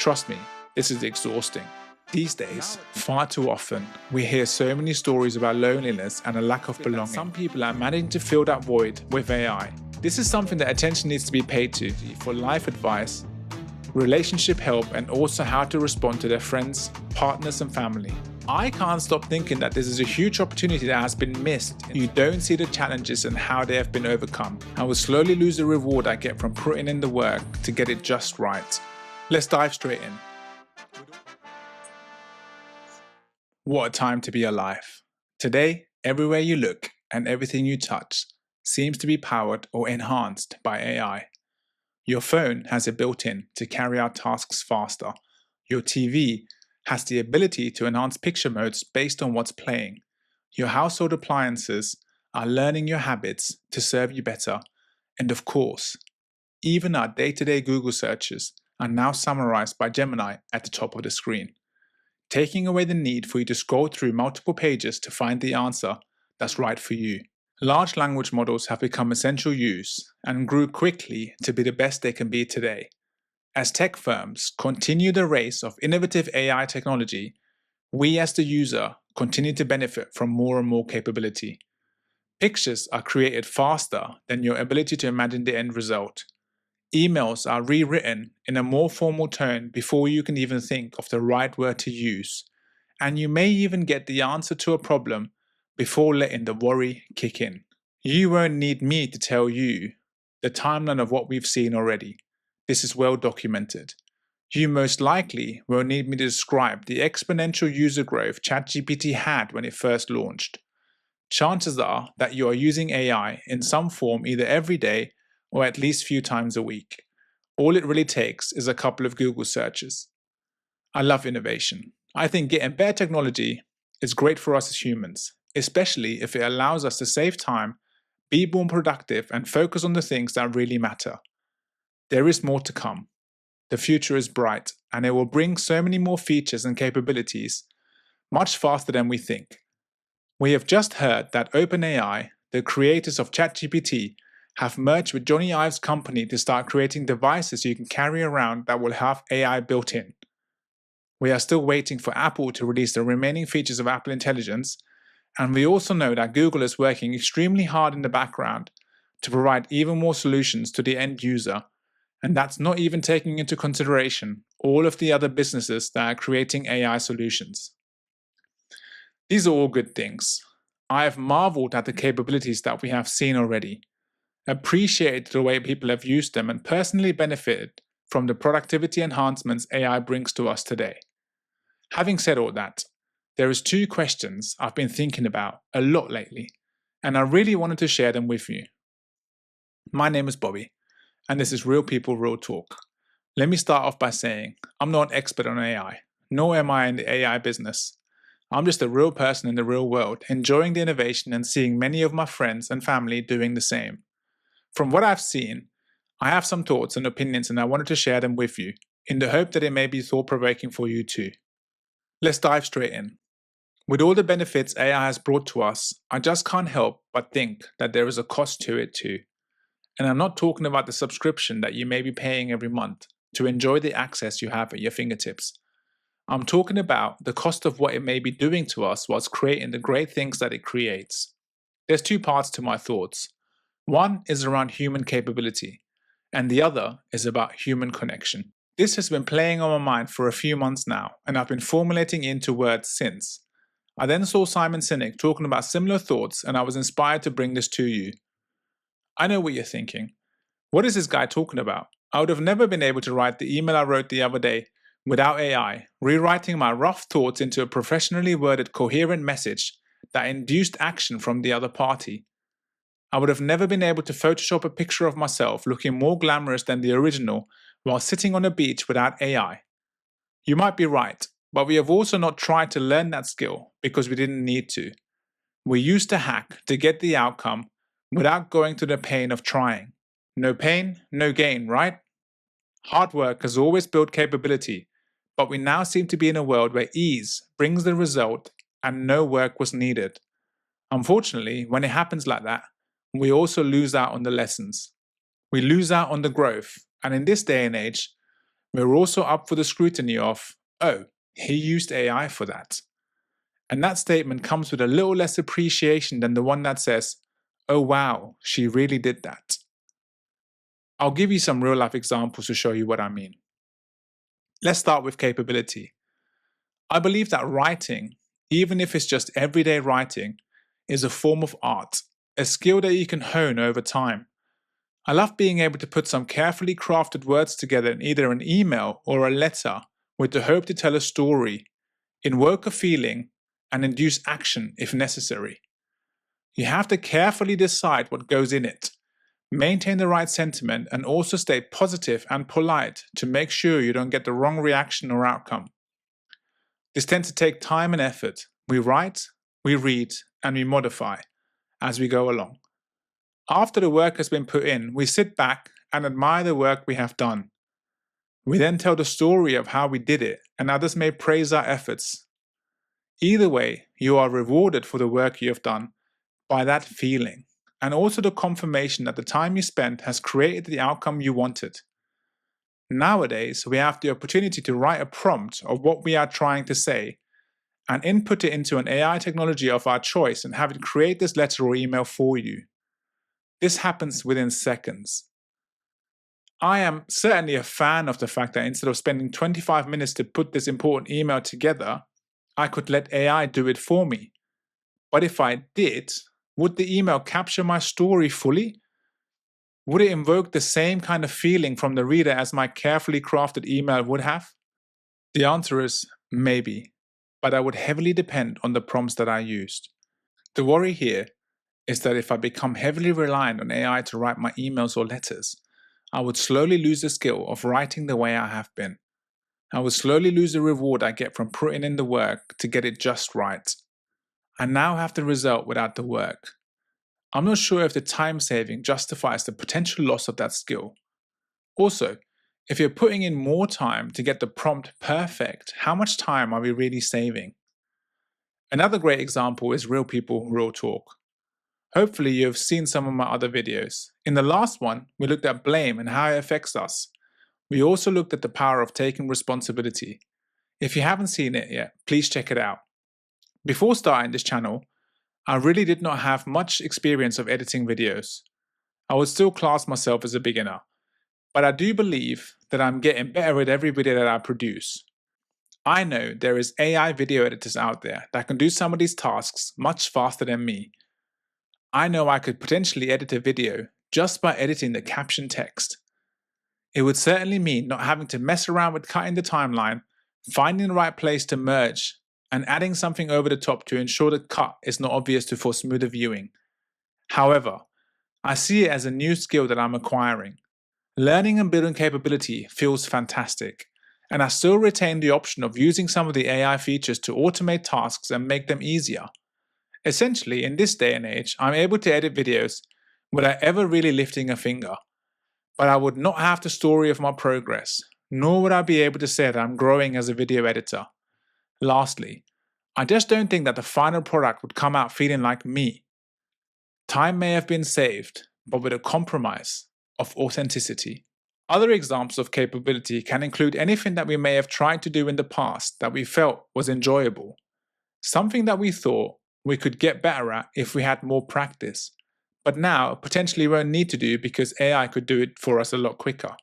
Trust me, this is exhausting. These days, far too often, we hear so many stories about loneliness and a lack of belonging. Some people are managing to fill that void with AI. This is something that attention needs to be paid to for life advice, relationship help, and also how to respond to their friends, partners, and family. I can't stop thinking that this is a huge opportunity that has been missed. You don't see the challenges and how they have been overcome. I will slowly lose the reward I get from putting in the work to get it just right. Let's dive straight in. What a time to be alive. Today, everywhere you look and everything you touch seems to be powered or enhanced by AI. Your phone has it built in to carry out tasks faster. Your TV has the ability to enhance picture modes based on what's playing. Your household appliances are learning your habits to serve you better. And of course, even our day-to-day Google searches are now summarized by Gemini at the top of the screen, taking away the need for you to scroll through multiple pages to find the answer that's right for you. Large language models have become essential use and grew quickly to be the best they can be today. As tech firms continue the race of innovative AI technology, we as the user continue to benefit from more and more capability. Pictures are created faster than your ability to imagine the end result. Emails are rewritten in a more formal tone before you can even think of the right word to use. And you may even get the answer to a problem before letting the worry kick in. You won't need me to tell you the timeline of what we've seen already. This is well documented. You most likely won't need me to describe the exponential user growth ChatGPT had when it first launched. Chances are that you are using AI in some form either every day or at least few times a week. All it really takes is a couple of Google searches. I love innovation. I think getting better technology is great for us as humans, especially if it allows us to save time, be more productive, and focus on the things that really matter. There is more to come. The future is bright, and it will bring so many more features and capabilities much faster than we think. We have just heard that OpenAI, the creators of ChatGPT, have merged with Jony Ive's company to start creating devices you can carry around that will have AI built in. We are still waiting for Apple to release the remaining features of Apple Intelligence, and we also know that Google is working extremely hard in the background to provide even more solutions to the end user, and that's not even taking into consideration all of the other businesses that are creating AI solutions. These are all good things. I have marveled at the capabilities that we have seen already, appreciated the way people have used them, and personally benefited from the productivity enhancements AI brings to us today. Having said all that, there is two questions I've been thinking about a lot lately, and I really wanted to share them with you. My name is Bobby, and this is Real People, Real Talk. Let me start off by saying I'm not an expert on AI, nor am I in the AI business. I'm just a real person in the real world, enjoying the innovation and seeing many of my friends and family doing the same. From what I've seen, I have some thoughts and opinions, and I wanted to share them with you, in the hope that it may be thought-provoking for you too. Let's dive straight in. With all the benefits AI has brought to us, I just can't help but think that there is a cost to it too. And I'm not talking about the subscription that you may be paying every month to enjoy the access you have at your fingertips. I'm talking about the cost of what it may be doing to us whilst creating the great things that it creates. There's two parts to my thoughts. One is around human capability, and the other is about human connection. This has been playing on my mind for a few months now, and I've been formulating into words since. I then saw Simon Sinek talking about similar thoughts, and I was inspired to bring this to you. I know what you're thinking. What is this guy talking about? I would have never been able to write the email I wrote the other day without AI, rewriting my rough thoughts into a professionally worded, coherent message that induced action from the other party. I would have never been able to Photoshop a picture of myself looking more glamorous than the original while sitting on a beach without AI. You might be right, but we have also not tried to learn that skill because we didn't need to. We used to hack to get the outcome without going to the pain of trying. No pain, no gain, right? Hard work has always built capability, but we now seem to be in a world where ease brings the result and no work was needed. Unfortunately, when it happens like that, we also lose out on the lessons. We lose out on the growth, and in this day and age, we're also up for the scrutiny of, oh, he used AI for that. And that statement comes with a little less appreciation than the one that says, oh wow, she really did that. I'll give you some real life examples to show you what I mean. Let's start with capability. I believe that writing, even if it's just everyday writing, is a form of art, a skill that you can hone over time. I love being able to put some carefully crafted words together in either an email or a letter with the hope to tell a story, invoke a feeling, and induce action if necessary. You have to carefully decide what goes in it, maintain the right sentiment, and also stay positive and polite to make sure you don't get the wrong reaction or outcome. This tends to take time and effort. We write, we read, and we modify as we go along. After the work has been put in, we sit back and admire the work we have done. We then tell the story of how we did it, and others may praise our efforts. Either way, you are rewarded for the work you have done by that feeling, and also the confirmation that the time you spent has created the outcome you wanted. Nowadays, we have the opportunity to write a prompt of what we are trying to say and input it into an AI technology of our choice and have it create this letter or email for you. This happens within seconds. I am certainly a fan of the fact that instead of spending 25 minutes to put this important email together, I could let AI do it for me. But if I did, would the email capture my story fully? Would it invoke the same kind of feeling from the reader as my carefully crafted email would have? The answer is maybe, but that would heavily depend on the prompts that I used. The worry here is that if I become heavily reliant on AI to write my emails or letters, I would slowly lose the skill of writing the way I have been. I would slowly lose the reward I get from putting in the work to get it just right. I now have the result without the work. I'm not sure if the time saving justifies the potential loss of that skill. Also, if you're putting in more time to get the prompt perfect, how much time are we really saving? Another great example is Real People, Real Talk. Hopefully you have seen some of my other videos. In the last one, we looked at blame and how it affects us. We also looked at the power of taking responsibility. If you haven't seen it yet, please check it out. Before starting this channel, I really did not have much experience of editing videos. I would still class myself as a beginner, but I do believe that I'm getting better at every video that I produce. I know there is AI video editors out there that can do some of these tasks much faster than me. I know I could potentially edit a video just by editing the caption text. It would certainly mean not having to mess around with cutting the timeline, finding the right place to merge, and adding something over the top to ensure the cut is not obvious for smoother viewing. However, I see it as a new skill that I'm acquiring. Learning and building capability feels fantastic, and I still retain the option of using some of the AI features to automate tasks and make them easier. Essentially, in this day and age, I'm able to edit videos without ever really lifting a finger. But I would not have the story of my progress, nor would I be able to say that I'm growing as a video editor. Lastly, I just don't think that the final product would come out feeling like me. Time may have been saved, but with a compromise of authenticity. Other examples of capability can include anything that we may have tried to do in the past that we felt was enjoyable. Something that we thought we could get better at if we had more practice, but now potentially won't need to do because AI could do it for us a lot quicker.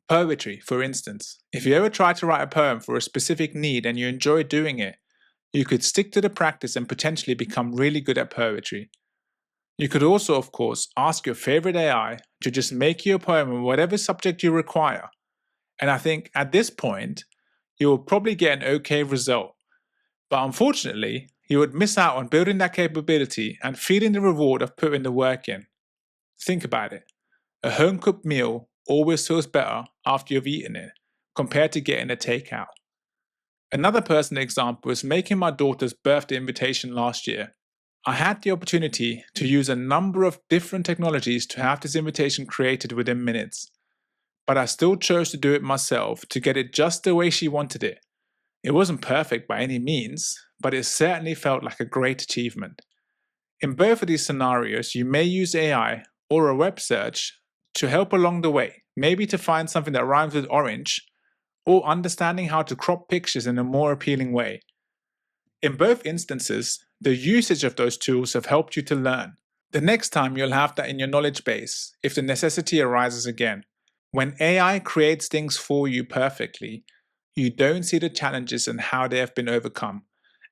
Poetry, for instance. If you ever try to write a poem for a specific need and you enjoy doing it, you could stick to the practice and potentially become really good at poetry. You could also, of course, ask your favorite AI to just make you a poem on whatever subject you require. And I think at this point, you will probably get an okay result. But unfortunately, you would miss out on building that capability and feeling the reward of putting the work in. Think about it. A home-cooked meal always feels better after you've eaten it compared to getting a takeout. Another personal example is making my daughter's birthday invitation last year. I had the opportunity to use a number of different technologies to have this invitation created within minutes, but I still chose to do it myself to get it just the way she wanted it. It wasn't perfect by any means, but it certainly felt like a great achievement. In both of these scenarios, you may use AI or a web search to help along the way, maybe to find something that rhymes with orange, or understanding how to crop pictures in a more appealing way. In both instances, the usage of those tools have helped you to learn. The next time you'll have that in your knowledge base if the necessity arises again. When AI creates things for you perfectly, you don't see the challenges and how they have been overcome,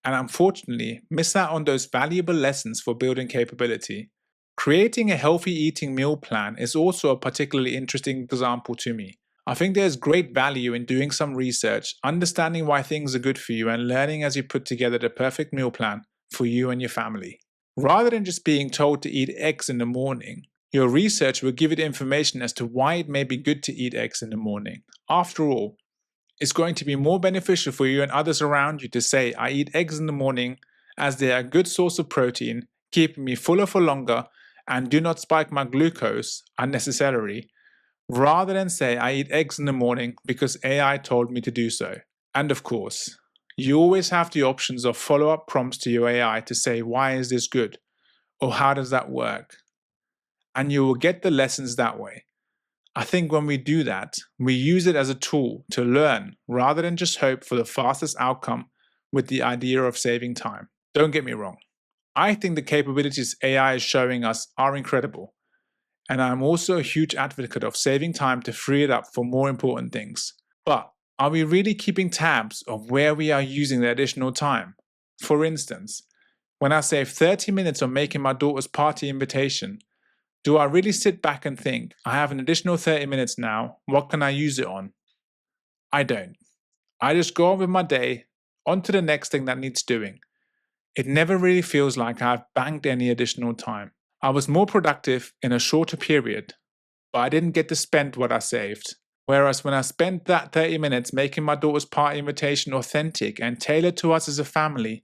and unfortunately miss out on those valuable lessons for building capability. Creating a healthy eating meal plan is also a particularly interesting example to me. I think there's great value in doing some research, understanding why things are good for you, and learning as you put together the perfect meal plan for you and your family. Rather than just being told to eat eggs in the morning, your research will give you the information as to why it may be good to eat eggs in the morning. After all, it's going to be more beneficial for you and others around you to say, I eat eggs in the morning as they are a good source of protein, keeping me fuller for longer, and do not spike my glucose unnecessarily, rather than say, I eat eggs in the morning because AI told me to do so. And of course, you always have the options of follow-up prompts to your AI to say, why is this good? Or how does that work? And you will get the lessons that way. I think when we do that, we use it as a tool to learn rather than just hope for the fastest outcome with the idea of saving time. Don't get me wrong. I think the capabilities AI is showing us are incredible. And I'm also a huge advocate of saving time to free it up for more important things. But are we really keeping tabs of where we are using the additional time? For instance, when I save 30 minutes on making my daughter's party invitation, do I really sit back and think, I have an additional 30 minutes now, what can I use it on? I don't. I just go on with my day, on to the next thing that needs doing. It never really feels like I've banked any additional time. I was more productive in a shorter period, but I didn't get to spend what I saved. Whereas when I spent that 30 minutes making my daughter's party invitation authentic and tailored to us as a family,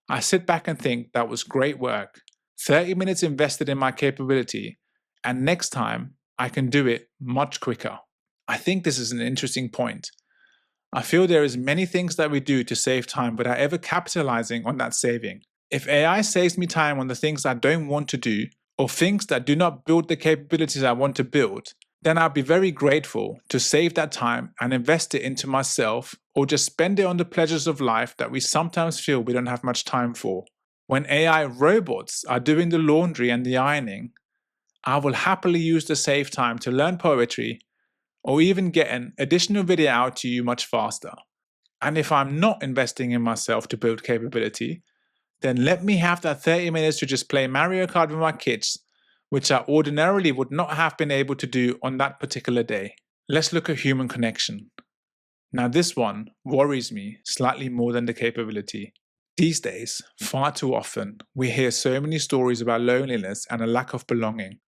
I sit back and think that was great work. 30 minutes invested in my capability, and next time I can do it much quicker. I think this is an interesting point. I feel there is many things that we do to save time without ever capitalizing on that saving. If AI saves me time on the things I don't want to do, or things that do not build the capabilities I want to build, then I'll be very grateful to save that time and invest it into myself, or just spend it on the pleasures of life that we sometimes feel we don't have much time for. When AI robots are doing the laundry and the ironing, I will happily use the saved time to learn poetry, or even get an additional video out to you much faster. And if I'm not investing in myself to build capability, then let me have that 30 minutes to just play Mario Kart with my kids, which I ordinarily would not have been able to do on that particular day. Let's look at human connection. Now this one worries me slightly more than the capability. These days, far too often, we hear so many stories about loneliness and a lack of belonging.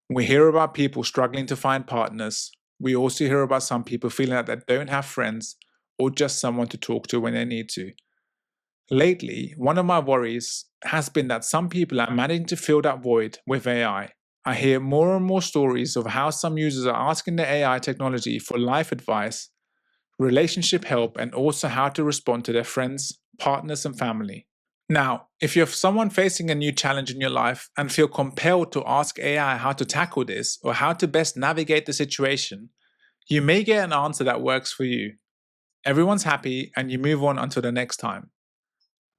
We hear about people struggling to find partners. We also hear about some people feeling that they don't have friends or just someone to talk to when they need to. Lately, one of my worries has been that some people are managing to fill that void with AI. I hear more and more stories of how some users are asking the AI technology for life advice, relationship help, and also how to respond to their friends, partners, and family. Now, if you're someone facing a new challenge in your life and feel compelled to ask AI how to tackle this or how to best navigate the situation, you may get an answer that works for you. Everyone's happy and you move on until the next time.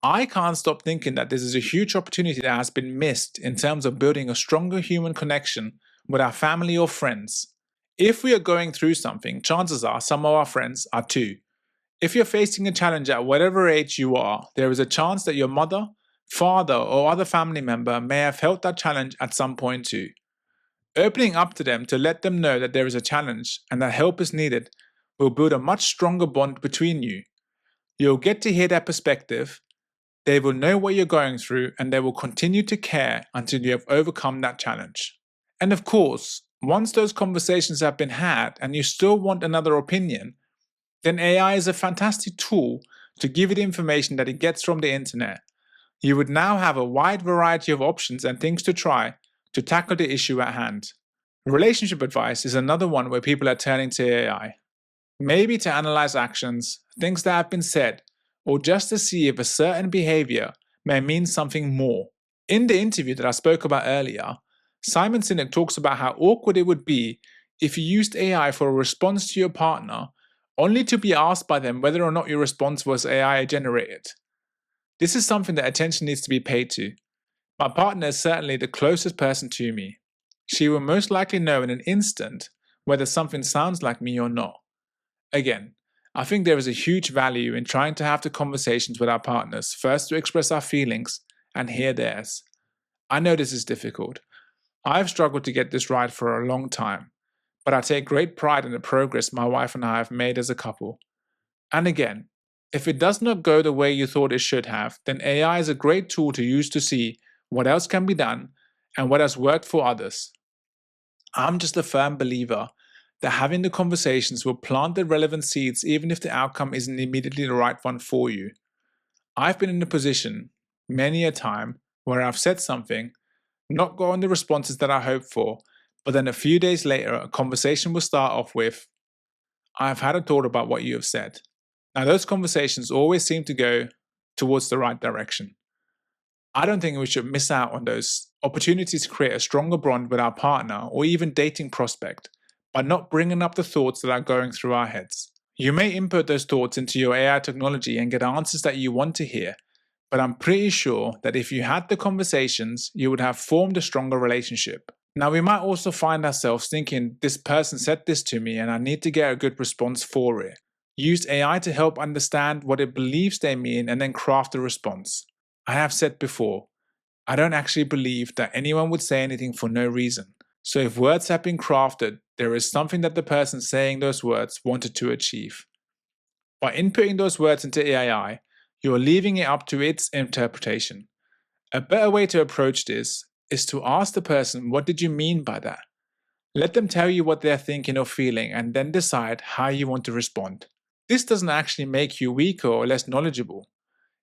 I can't stop thinking that this is a huge opportunity that has been missed in terms of building a stronger human connection with our family or friends. If we are going through something, chances are some of our friends are too. If you're facing a challenge at whatever age you are, there is a chance that your mother, father, or other family member may have felt that challenge at some point too. Opening up to them to let them know that there is a challenge and that help is needed will build a much stronger bond between you. You'll get to hear their perspective, they will know what you're going through, and they will continue to care until you have overcome that challenge. And of course, once those conversations have been had and you still want another opinion, then AI is a fantastic tool to give you the information that it gets from the internet. You would now have a wide variety of options and things to try to tackle the issue at hand. Relationship advice is another one where people are turning to AI. Maybe to analyze actions, things that have been said, or just to see if a certain behavior may mean something more. In the interview that I spoke about earlier, Simon Sinek talks about how awkward it would be if you used AI for a response to your partner only to be asked by them whether or not your response was AI generated. This is something that attention needs to be paid to. My partner is certainly the closest person to me. She will most likely know in an instant whether something sounds like me or not. Again, I think there is a huge value in trying to have the conversations with our partners, first to express our feelings and hear theirs. I know this is difficult. I've struggled to get this right for a long time, but I take great pride in the progress my wife and I have made as a couple. And again, if it does not go the way you thought it should have, then AI is a great tool to use to see what else can be done and what has worked for others. I'm just a firm believer that having the conversations will plant the relevant seeds even if the outcome isn't immediately the right one for you. I've been in a position, many a time, where I've said something, not gotten the responses that I hoped for, but then a few days later a conversation will start off with, "I've had a thought about what you have said." Now those conversations always seem to go towards the right direction. I don't think we should miss out on those opportunities to create a stronger bond with our partner or even dating prospect by not bringing up the thoughts that are going through our heads. You may input those thoughts into your AI technology and get answers that you want to hear, but I'm pretty sure that if you had the conversations, you would have formed a stronger relationship. Now, we might also find ourselves thinking, this person said this to me and I need to get a good response for it. Use AI to help understand what it believes they mean and then craft a response. I have said before, I don't actually believe that anyone would say anything for no reason. So if words have been crafted, there is something that the person saying those words wanted to achieve. By inputting those words into AI, you are leaving it up to its interpretation. A better way to approach this is to ask the person, what did you mean by that? Let them tell you what they're thinking or feeling and then decide how you want to respond. This doesn't actually make you weaker or less knowledgeable.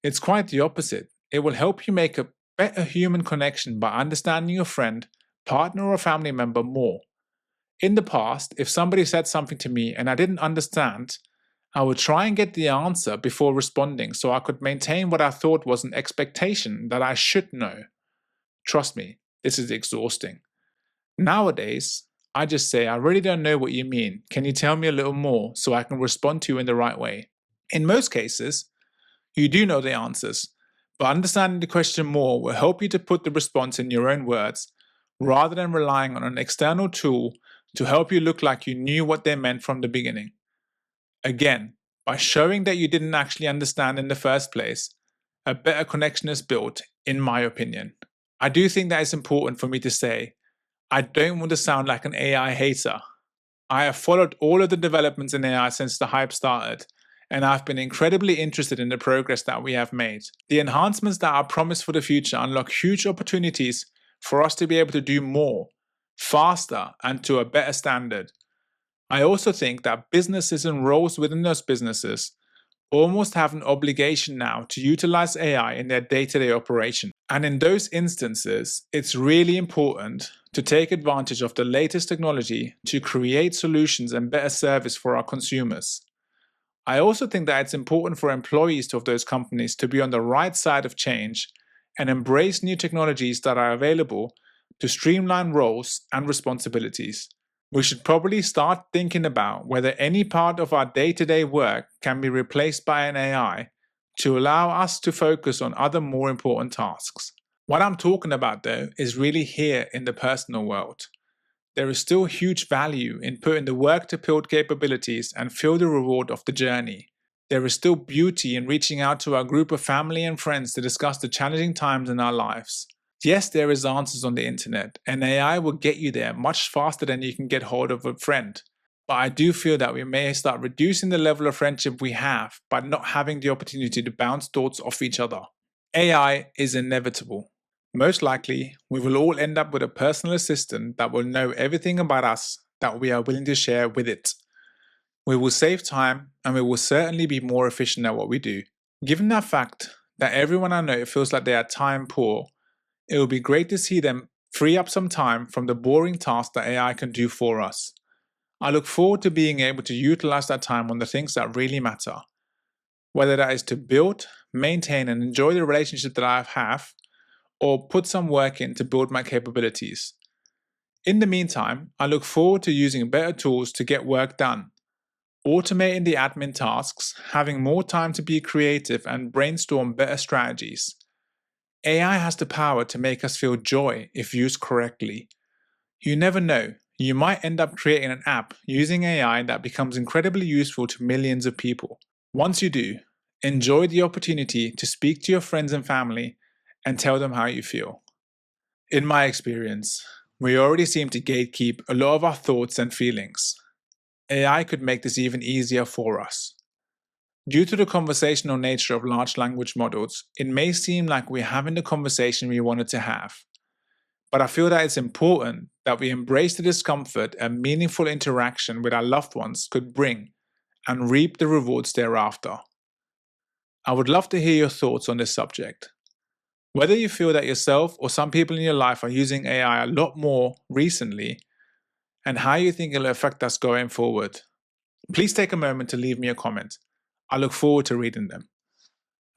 It's quite the opposite. It will help you make a better human connection by understanding your friend, partner, or family member more. In the past, if somebody said something to me and I didn't understand, I would try and get the answer before responding so I could maintain what I thought was an expectation that I should know. Trust me, this is exhausting. Nowadays, I just say, I really don't know what you mean. Can you tell me a little more so I can respond to you in the right way? In most cases, you do know the answers, but understanding the question more will help you to put the response in your own words rather than relying on an external tool to help you look like you knew what they meant from the beginning. Again, by showing that you didn't actually understand in the first place, a better connection is built, in my opinion. I do think that it's important for me to say, I don't want to sound like an AI hater. I have followed all of the developments in AI since the hype started, and I've been incredibly interested in the progress that we have made. The enhancements that are promised for the future unlock huge opportunities for us to be able to do more, faster, and to a better standard. I also think that businesses and roles within those businesses almost have an obligation now to utilize AI in their day-to-day operation. And in those instances, it's really important to take advantage of the latest technology to create solutions and better service for our consumers. I also think that it's important for employees of those companies to be on the right side of change and embrace new technologies that are available to streamline roles and responsibilities. We should probably start thinking about whether any part of our day-to-day work can be replaced by an AI to allow us to focus on other more important tasks. What I'm talking about though is really here in the personal world. There is still huge value in putting the work to build capabilities and feel the reward of the journey. There is still beauty in reaching out to our group of family and friends to discuss the challenging times in our lives. Yes, there is answers on the internet, and AI will get you there much faster than you can get hold of a friend. But I do feel that we may start reducing the level of friendship we have by not having the opportunity to bounce thoughts off each other. AI is inevitable. Most likely, we will all end up with a personal assistant that will know everything about us that we are willing to share with it. We will save time and we will certainly be more efficient at what we do. Given that fact that everyone I know feels like they are time poor, it will be great to see them free up some time from the boring tasks that AI can do for us. I look forward to being able to utilize that time on the things that really matter, whether that is to build, maintain, and enjoy the relationship that I have, or put some work in to build my capabilities. In the meantime, I look forward to using better tools to get work done. automating the admin tasks, having more time to be creative and brainstorm better strategies. AI has the power to make us feel joy if used correctly. You never know, you might end up creating an app using AI that becomes incredibly useful to millions of people. Once you do, enjoy the opportunity to speak to your friends and family and tell them how you feel. In my experience, we already seem to gatekeep a lot of our thoughts and feelings. AI could make this even easier for us. Due to the conversational nature of large language models, it may seem like we're having the conversation we wanted to have. But I feel that it's important that we embrace the discomfort a meaningful interaction with our loved ones could bring and reap the rewards thereafter. I would love to hear your thoughts on this subject. Whether you feel that yourself or some people in your life are using AI a lot more recently, and how you think it'll affect us going forward. Please take a moment to leave me a comment. I look forward to reading them.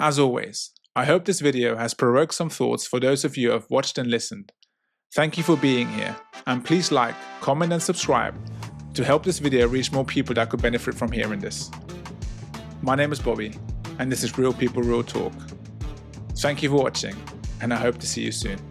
As always, I hope this video has provoked some thoughts for those of you who have watched and listened. Thank you for being here, and please like, comment and subscribe to help this video reach more people that could benefit from hearing this. My name is Bobby, and this is Real People Real Talk. Thank you for watching, and I hope to see you soon.